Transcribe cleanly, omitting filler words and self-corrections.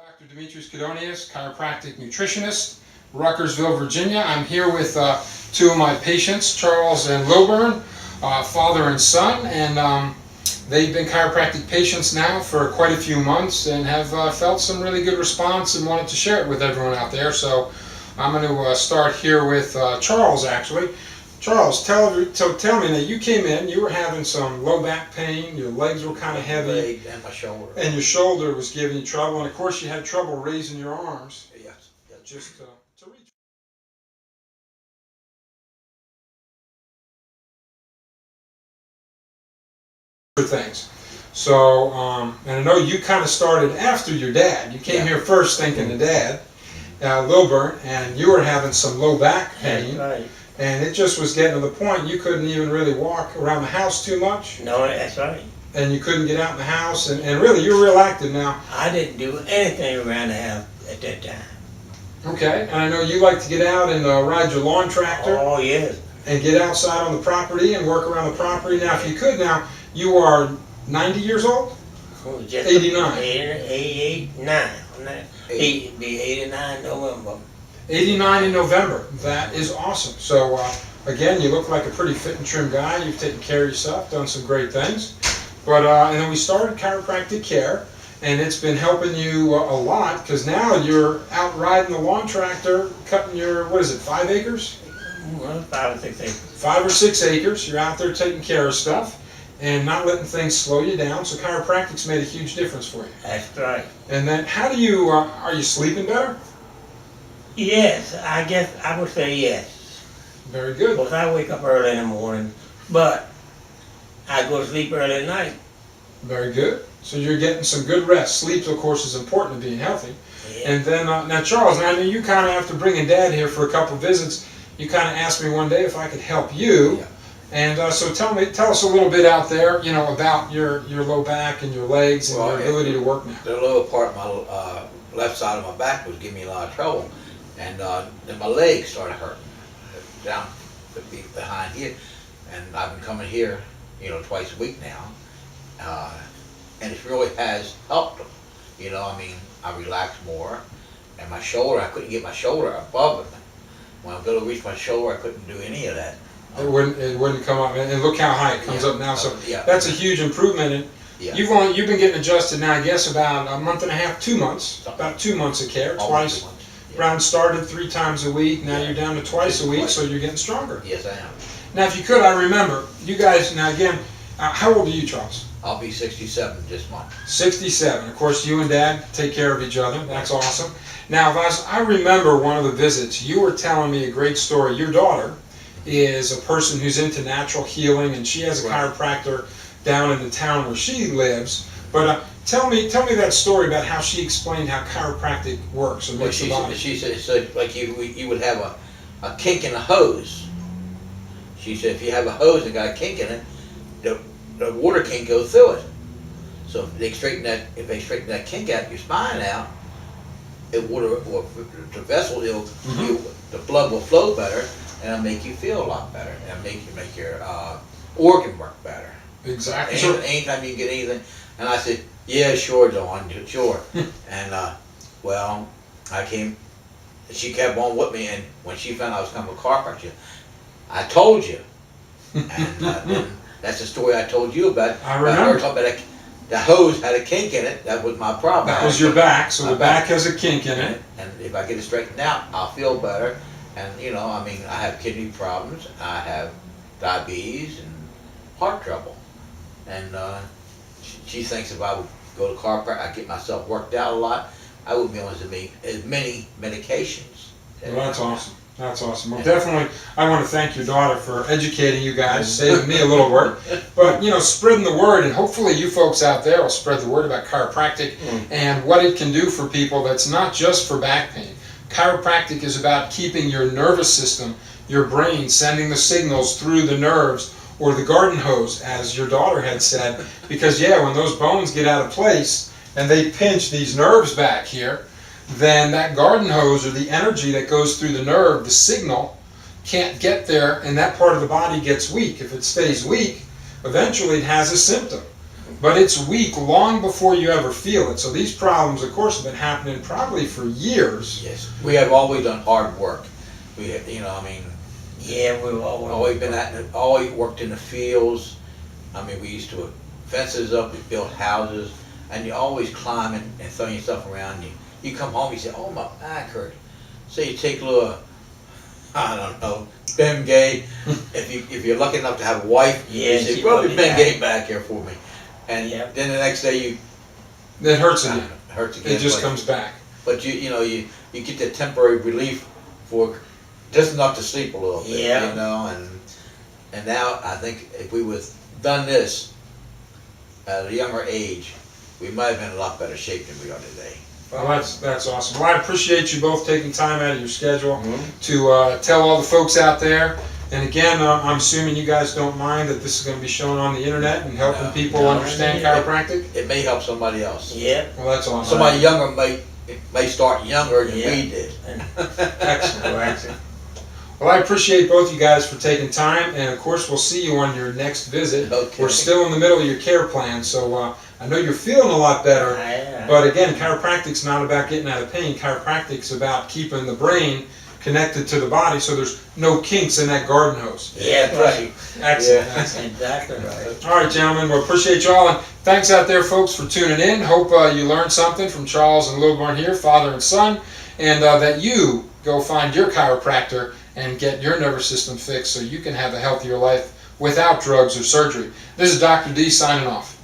Dr. Demetrios, Kydonieus, chiropractic nutritionist, Ruckersville, Virginia. I'm here with two of my patients, Charles and Lilburn, father and son, and they've been chiropractic patients now for quite a few months and have felt some really good response and wanted to share it with everyone out there. So I'm going to start here with Charles, actually. Charles, tell me that you came in, you were having some low back pain, your legs were kind of heavy. Leg and my shoulder. And your shoulder was giving you trouble, and of course you had trouble raising your arms. Yes. Just to reach. For things. So, and I know you kind of started after your dad. You came here first thinking of Dad, Lilburn, and you were having some low back pain. That's right. And it just was getting to the point you couldn't even really walk around the house too much. No, that's right. And you couldn't get out in the house, and really you're real active now. I didn't do anything around the house at that time. Okay, and I know you like to get out and ride your lawn tractor. Oh, yes. And get outside on the property and work around the property. Now, if you could now, you are 90 years old? Oh, just 89. 88, 9. He'd be 89 November. 89 in November. That is awesome. So, again, you look like a pretty fit and trim guy. You've taken care of yourself, done some great things. But, and then we started chiropractic care, and it's been helping you a lot, because now you're out riding the lawn tractor, cutting your, 5 acres? Well, 5 or 6 acres. 5 or 6 acres. You're out there taking care of stuff and not letting things slow you down. So chiropractic's made a huge difference for you. That's right. And then how do you, are you sleeping better? Yes, I guess I would say yes. Very good. Because I wake up early in the morning, but I go to sleep early at night. Very good. So you're getting some good rest. Sleep, of course, is important to being healthy. Yeah. And then, now Charles, I know you kind of, after bringing Dad here for a couple of visits, you kind of asked me one day if I could help you. Yeah. And so tell us a little bit out there, you know, about your low back and your legs and your ability to work now. The lower part of my left side of my back was giving me a lot of trouble, and then my legs started hurting down behind here, and I've been coming here, twice a week now, and it really has helped them. I mean, I relax more, and my shoulder, I couldn't get my shoulder above it. When I go to reach my shoulder, I couldn't do any of that. It wouldn't come up, and look how high it comes up now. So that's a huge improvement. And you've been getting adjusted now, I guess, about a month and a half, 2 months, about 2 months of care, twice. Round started 3 times a week. Now you're down to twice a week, so you're getting stronger. Yes, I am. Now, if you could, I remember you guys. Now again, how old are you, Charles? I'll be 67 this month. 67. Of course, you and Dad take care of each other. That's awesome. Now, I remember one of the visits. You were telling me a great story. Your daughter is a person who's into natural healing, and she has a chiropractor down in the town where she lives. But tell me that story about how she explained how chiropractic works and makes the body. She said it's like you would have a kink in a hose. She said if you have a hose and got a kink in it, the water can't go through it. So if they straighten that kink out, your spine out, the vessel, the blood will flow better, and it'll make you feel a lot better, and make your organ work better. Exactly. Anytime you get anything, and I said, yeah, sure, Dawn, sure. And well, I came. She kept on with me, and when she found I was coming to chiropractic, I told you, and then that's the story I told you about. I remember. Talking about the hose had a kink in it. That was my problem. That was your back, so the back has a kink in it. And if I get it straightened out, I'll feel better. And I mean, I have kidney problems, I have diabetes and heart trouble. And she thinks if I would go to chiropractic, I get myself worked out a lot, I wouldn't be on as many medications. Well, that's awesome. That's awesome. Well, definitely, I want to thank your daughter for educating you guys, saving me a little work. But, spreading the word, and hopefully you folks out there will spread the word about chiropractic and what it can do for people that's not just for back pain. Chiropractic is about keeping your nervous system, your brain, sending the signals through the nerves, or the garden hose, as your daughter had said. Because, when those bones get out of place and they pinch these nerves back here, then that garden hose, or the energy that goes through the nerve, the signal, can't get there, and that part of the body gets weak. If it stays weak, eventually it has a symptom. but it's weak long before you ever feel it. So these problems, of course, have been happening probably for years. Yes, we have always done hard work. We have, Yeah, we've always been always worked in the fields. I mean, we used to put fences up, we built houses, and you always climbing and throwing stuff around. You come home, you say, "Oh, my back hurt." So you take a little, I don't know, Bengay. if you're lucky enough to have a wife, Yeah, you say, she "Rub rub your it Bengay back here for me," and Yep. then the next day It hurts again. it hurts again. It just but- comes back. But you get that temporary relief for just enough to sleep a little bit, Yeah. and now I think if we would have done this at a younger age, we might have been in a lot better shape than we are today. Well, that's awesome. Well, I appreciate you both taking time out of your schedule to tell all the folks out there. And again, I'm assuming you guys don't mind that this is going to be shown on the internet and helping No. people No, understand yeah. chiropractic. It may help somebody else. Yeah. Well, that's awesome. Somebody younger may start younger than Yeah. we did. Excellent, excellent. Well, I appreciate both you guys for taking time, and of course, we'll see you on your next visit. Okay. We're still in the middle of your care plan, so I know you're feeling a lot better. Yeah. But again, chiropractic's not about getting out of pain. Chiropractic's about keeping the brain connected to the body, so there's no kinks in that garden hose. Yeah, that's right. Excellent. Yeah. Excellent. Exactly right. All right, gentlemen. Well, appreciate y'all, and thanks out there, folks, for tuning in. Hope you learned something from Charles and Lilburn here, father and son, and that you go find your chiropractor and get your nervous system fixed so you can have a healthier life without drugs or surgery. This is Dr. D signing off.